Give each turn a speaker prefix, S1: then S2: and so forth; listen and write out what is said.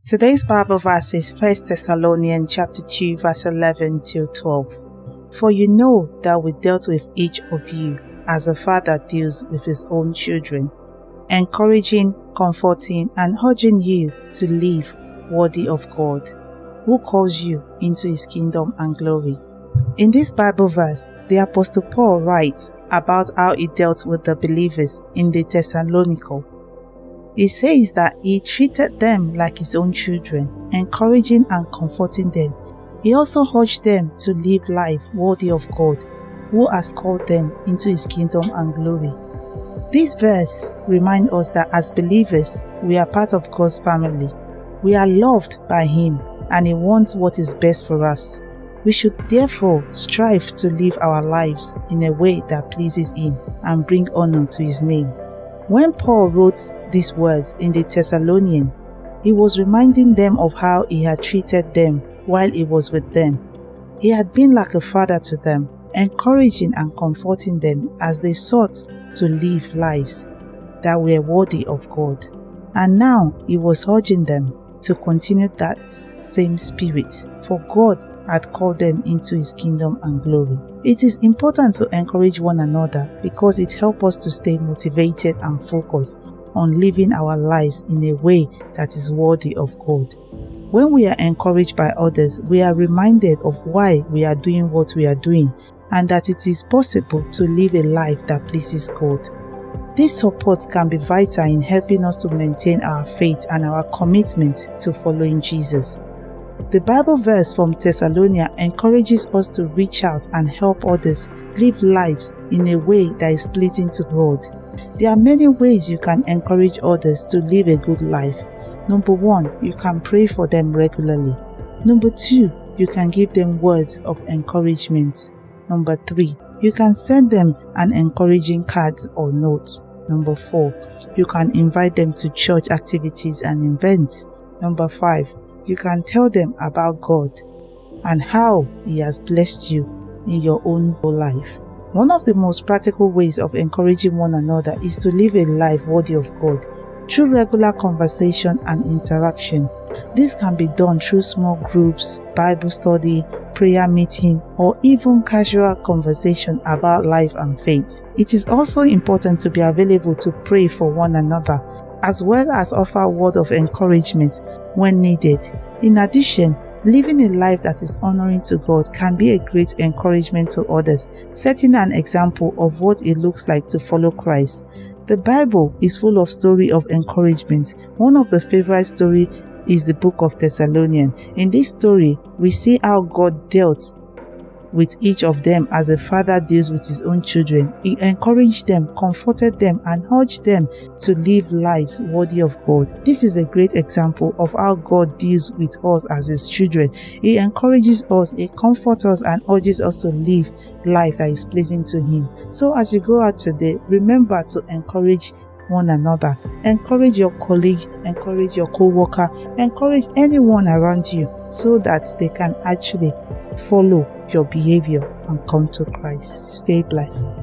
S1: Today's Bible verse is 1 Thessalonians chapter 2 verse 11 till 12. For you know that we dealt with each of you as a father deals with his own children, encouraging, comforting, and urging you to live worthy of God, who calls you into his kingdom and glory. In this Bible verse, the Apostle Paul writes about how he dealt with the believers in the Thessalonica. He says that he treated them like his own children, encouraging and comforting them. He also urged them to live life worthy of God, who has called them into his kingdom and glory. This verse reminds us that as believers, we are part of God's family. We are loved by him, and he wants what is best for us. We should therefore strive to live our lives in a way that pleases him and bring honor to his name. When Paul wrote these words in the Thessalonians, he was reminding them of how he had treated them while he was with them. He had been like a father to them, encouraging and comforting them as they sought to live lives that were worthy of God. And now he was urging them to continue that same spirit, for God had called them into his kingdom and glory. It is important to encourage one another because it helps us to stay motivated and focused on living our lives in a way that is worthy of God. When we are encouraged by others, we are reminded of why we are doing what we are doing and that it is possible to live a life that pleases God. This support can be vital in helping us to maintain our faith and our commitment to following Jesus. The Bible verse from Thessalonica encourages us to reach out and help others live lives in a way that is pleasing to God. There are many ways you can encourage others to live a good life. Number 1, you can pray for them regularly. Number 2, you can give them words of encouragement. Number 3, you can send them an encouraging card or note. Number 4, you can invite them to church activities and events. Number 5, you can tell them about God and how he has blessed you in your own life. One of the most practical ways of encouraging one another is to live a life worthy of God through regular conversation and interaction. This can be done through small groups, Bible study, prayer meeting, or even casual conversation about life and faith. It is also important to be available to pray for one another, as well as offer a word of encouragement when needed. In addition, living a life that is honoring to God can be a great encouragement to others, setting an example of what it looks like to follow Christ. The Bible is full of stories of encouragement. One of the favorite stories is the book of Thessalonians. In this story, we see how God dealt with each of them as a father deals with his own children. He encouraged them, comforted them, and urged them to live lives worthy of God. This is a great example of how God deals with us as his children. He encourages us, he comforts us, and urges us to live life that is pleasing to him. So as you go out today, remember to encourage one another. Encourage your colleague, encourage your co-worker, encourage anyone around you so that they can actually follow your behavior and come to Christ. Stay blessed.